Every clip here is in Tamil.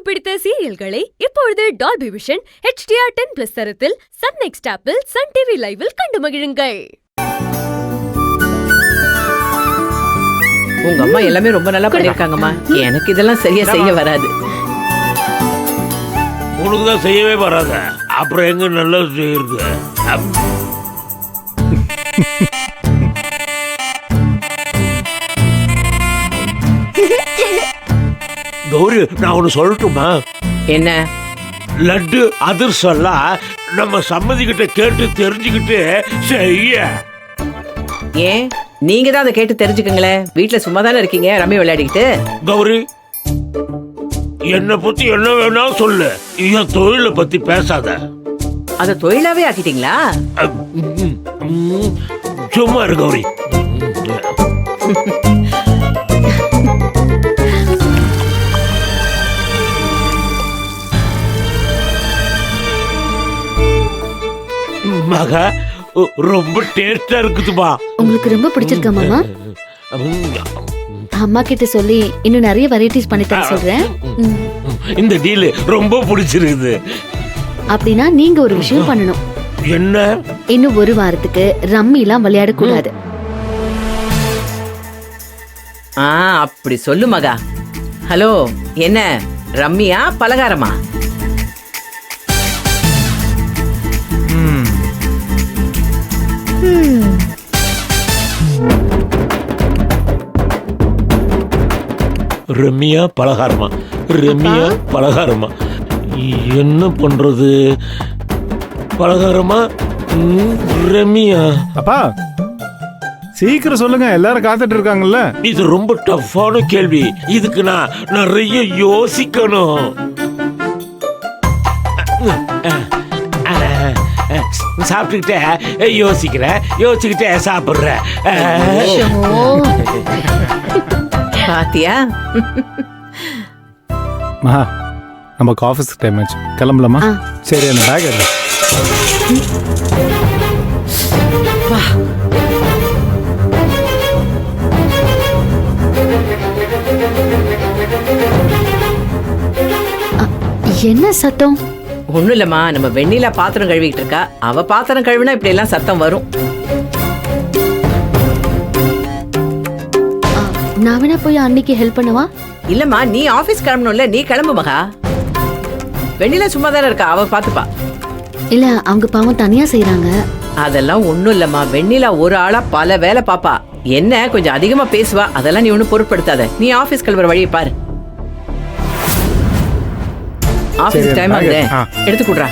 பிடித்த சீரியல்களை இப்பொழுது டால்பி விஷன் HDR 10+ தரத்தில் சன் நெக்ஸ்ட் ஆப்பில் சன் டிவி லைவில் கண்டு மகிழுங்கள். உங்க அம்மா எல்லாமே ரொம்ப நல்லா பண்ணிருக்காங்கம்மா. எனக்கு இதெல்லாம் சரியா செய்ய வராது. உனக்கு தான் செய்யவே வராத, அப்புறம் எங்க நல்லா செய்யறது? கௌரி, நான் ஒண்ணு சொல்லட்டுமா? என்ன? லட்டு அதிர்செல்லாம் நம்ம சம்மதிக்கிட்ட கேட்டு தெரிஞ்சுக்கிட்டு செய்ய. ஏன் நீங்க தான் அதை கேட்டு தெரிஞ்சுக்கங்களேன். வீட்டுல சும்மா தானே இருக்கீங்க, ரம்மி விளையாடிக்கிட்டு. கௌரி, என்னை பத்தி என்ன வேணாலும் சொல்லு, என் தொழிலை பத்தி பேசாத. அத தொழிலாவே ஆக்கிட்டீங்களா? சும்மா இரு கௌரி. மகா, ரொம்ப டேஸ்டா இருக்குதுமா. உங்களுக்கு ரொம்ப பிடிச்சிருக்கா மாமா? அம்மா கிட்ட சொல்லி இன்னும் நிறைய வெரைட்டிஸ் பண்ணி தர சொல்றேன். இந்த டீல் ரொம்ப பிடிச்சிருக்குது. அப்படின்னா நீங்க ஒரு விஷயம் பண்ணணும். என்ன? இன்னும் ஒரு வாரத்துக்கு ரம்மி எல்லாம் விளையாட கூடாது. அப்படி சொல்லு மகா. ஹலோ, என்ன ரம்மியா பலகாரமா? ரம்மியா பலகாரமா? ரம்மியா பலகாரமா? என்ன பண்றது? பலகாரமா ரம்மியா? அப்பா சீக்கிரம் சொல்லுங்க, எல்லாரும் காத்துட்டு இருக்காங்கல்ல. இது ரொம்ப டஃப்பான கேள்வி, இதுக்கு நான் நிறைய யோசிக்கணும். சாப்பிட்டுக்கிட்டே யோசிக்கிறேன், யோசிச்சுக்கிட்டே சாப்பிடுறேன். பாத்தியா? மகா, நமக்கு ஆஃபீஸ்க்கு டைம் ஆச்சு, கிளம்பலாமா? சரி, அந்த பேக் எடு. என்ன சத்தம்? ஒண்ணும் இல்லம்மா, நம்ம வெண்ணிலா பாத்திரம் கழுவிட்டு இருக்கா. அவ பாத்திரம் கழுவினா இப்படி எல்லாம் சத்தம் வரும். நான் வேணா போய் அன்னைக்கு ஹெல்ப் பண்ணவா? இல்லம்மா, நீ ஆபீஸ் கிளம்பணும்ல, நீ கிளம்பு மகா. வெண்ணிலா சும்மா தானே இருக்கா, அவ பாத்துப்பா. இல்ல, அவங்க பாவம் தனியா செய்யறாங்க. அதெல்லாம் ஒண்ணும் இல்லம்மா, வெண்ணிலா ஒரு ஆளா பல வேலை பாப்பா. என்ன கொஞ்சம் அதிகமா பேசுவா, அதெல்லாம் நீ ஒன்னும் பொருட்படுத்தாத. நீ ஆபீஸ் கிளம்புற வழியை பாரு. ஆபீஸ் டைம் ஆகுது, எடுத்து கொடுறா.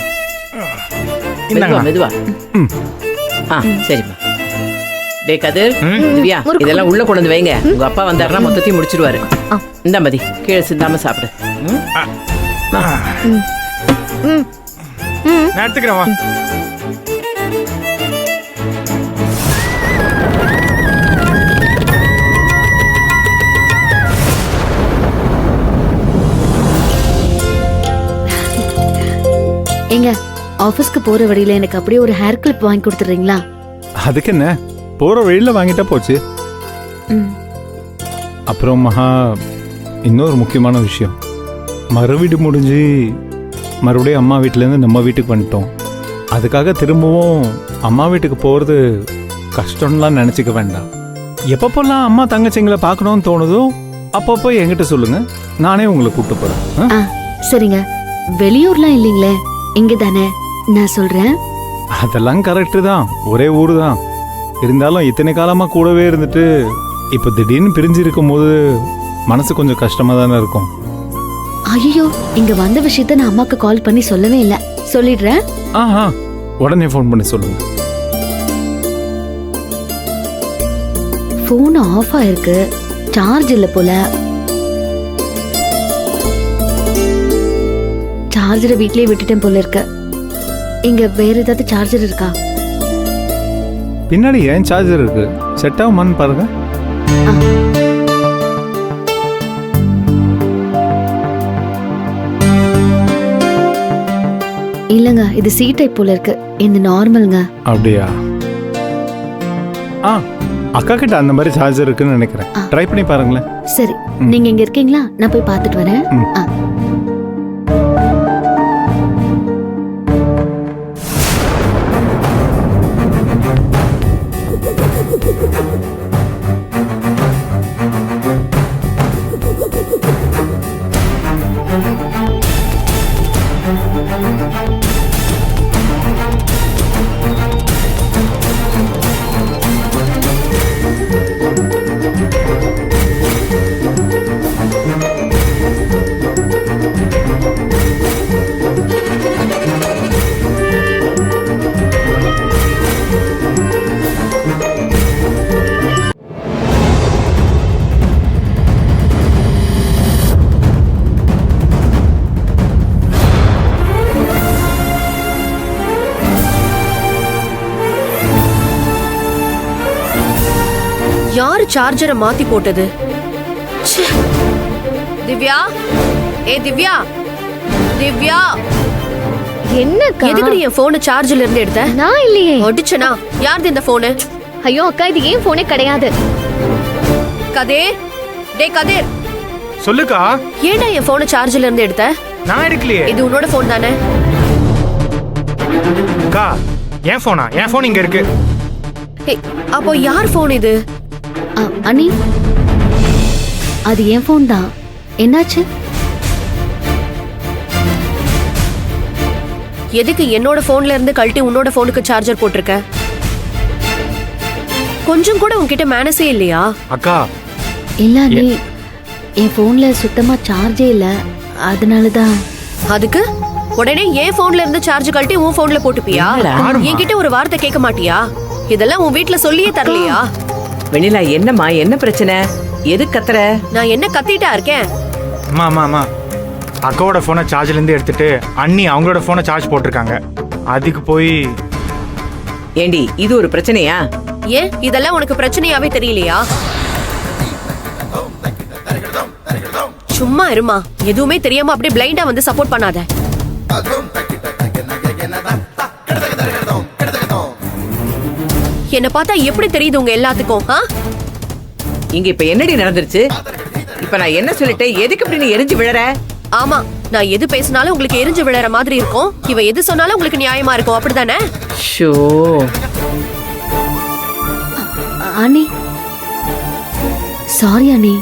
மெதுவா மெதுவா. சரிம்மா. டே கதிர், திவ்யா, இதெல்லாம் உள்ள கொண்டு வந்து வைங்க. உங்க அப்பா வந்தாருன்னா மொத்தத்தையும் முடிச்சிருவாரு. இந்த மதி, கீழே சிந்தாம சாப்பிடு. நான் எடுத்துக்கிறேன். எங்க ஆபீஸ்க்கு போற வழியில எனக்கு அப்படியே ஒரு ஹேர் கிளிப் வாங்கி கொடுத்துறீங்களா? அதுக்கு என்ன, போற வழியில வாங்கிட்டா போச்சு. அப்புறம் மகா, இன்னொரு முக்கியமான விஷயம். மறுவீடு முடிஞ்சு மறுபடியும் அம்மா வீட்டிலேருந்து நம்ம வீட்டுக்கு வந்துட்டோம். அதுக்காக திரும்பவும் அம்மா வீட்டுக்கு போகிறது கஷ்டம்லாம் நினச்சிக்க வேண்டாம். எப்பப்போல்லாம் அம்மா தங்கச்சிங்களை பார்க்கணும்னு தோணுதோ அப்பப்போ என்கிட்ட சொல்லுங்க, நானே உங்களை கூப்பிட்டு போகிறேன். சரிங்க. வெளியூர்லாம் இல்லைங்களே, இங்க தானே? நான் சொல்றேன். அதெல்லாம் கரெக்டு தான், ஒரே ஊர் தான். இருந்தாலும் இத்தனை காலமாக கூடவே இருந்துட்டு இப்போ திடீர்னு பிரிஞ்சு இருக்கும் போது மனசு கொஞ்சம் கஷ்டமாக தானே இருக்கும். ஐயோ, இங்க வந்த விஷயத்த நான் அம்மாக்கு கால் பண்ணி சொல்லவே இல்லை. சொல்லிடுறேன். உடனே ஃபோன் பண்ணி சொல்லுங்க. ஃபோன் ஆஃப் ஆயிருக்கு, சார்ஜ் இல்லை போல. சார்ஜரை வீட்லயே விட்டுட்டேன் போல இருக்க. இங்க வேற ஏதாவது சார்ஜர் இருக்கா? பின்னாடி ஏன் சார்ஜர் இருக்கு, செட் ஆகுமான்னு பாருங்க. இல்லங்க, இது சி டைப் போல இருக்கு. இந்த நார்மல்ங்க. அப்படியா? அக்கா கிட்ட அந்த மாதிரி சார்ஜர் இருக்குன்னு நினைக்கிறேன். ட்ரை பண்ணி பாருங்களேன். சரி, நீங்க இங்க இருக்கீங்களா? நான் போய் பார்த்துட்டு வரேன். யாரு சார்ஜரை மாத்தி போட்டது? ச்சே. திவ்யா, ஏ திவ்யா, திவ்யா, என்னக்கா? எதுக்கு நீ என் போனை சார்ஜ்ல இருந்து எடுத்த? நான் இல்லையே. ஒடிச்சனா? யாருது இந்த போனு? ஐயோ அக்கா, இது ஏன் போனே கிடையாது. கதிர், டே கதிர், சொல்லுக்கா. ஏன்டா என் போனை சார்ஜ்ல இருந்து எடுத்த? நான் எடுக்கலையே. இது உன்னோட போன் தானே? அக்கா, என் போனா? என் போன் இங்க இருக்கு. ஏய், அப்போ யார் போன் இது? அண்ணி, அது என் போன் தான். என்னாச்சு? எதுக்கு என்னோட போன்ல இருந்து கழட்டி உன்னோட போனுக்கு சார்ஜர் போட்டிருக்க? கொஞ்சம் கூட உன்கிட்ட மேனஸே இல்லையா? அக்கா, இல்ல அண்ணி, என் போன்ல சுத்தமா சார்ஜே இல்ல, அதனாலதான். அதுக்கு உடனே என் போன்ல இருந்து சார்ஜ் கழட்டி உன் போன்ல போட்டுப்பியா? யாரும்மா? என்கிட்ட ஒரு வார்த்தை கேட்க மாட்டியா? இதெல்லாம் உன் வீட்ல சொல்லியே தரலையா? வெண்ணிலா என்னம்மா, என்ன பிரச்சனை? எது கத்துற? நான் என்ன கத்திட்டா இருக்கேன்? அம்மா அம்மா அம்மா, அக்காவோட போனை சார்ஜ்ல இருந்து எடுத்துட்டு அண்ணி அவங்களோட போனை சார்ஜ் போட்டிருக்காங்க. அதுக்கு போய் ஏண்டி இது ஒரு பிரச்சனையா? ஏன் இதெல்லாம் உனக்கு பிரச்சனையாவே தெரியலையா? சும்மா இருமா, எதுவுமே தெரியாம அப்படியே பிளைண்டா வந்து சப்போர்ட் பண்ணாத. என்ன பார்த்தா எப்படி தெரியுது உங்க எல்லாத்துக்கும்? இங்க இப்ப என்னடி நடந்துருச்சு? இப்ப நான் என்ன சொல்லிட்டேன்? எதுக்கு இப்படி நீ எரிஞ்சு விழற? ஆமா, நான் எது பேசினாலும் உங்களுக்கு எரிஞ்சு விழற மாதிரி இருக்கும். இவ எது சொன்னாலும் உங்களுக்கு நியாயமா இருக்கும், அப்படிதானே? ஷோ, அண்ணி, சாரி அண்ணி,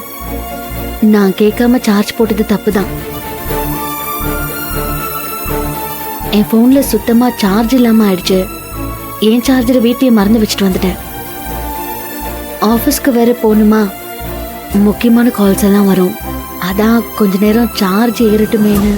நான் கேட்காம சார்ஜ் போட்டது தப்புதான். என் போன்ல சுத்தமா சார்ஜ் இல்லாம ஆயிடுச்சு. என் சார்ஜரை வீட்லயே மறந்து வச்சுட்டு வந்துட்டேன். ஆபீஸ்க்கு வேற போகணுமா, முக்கியமான கால்ஸ் எல்லாம் வரும். அதான் கொஞ்ச நேரம் சார்ஜ் ஏறட்டுமேனு.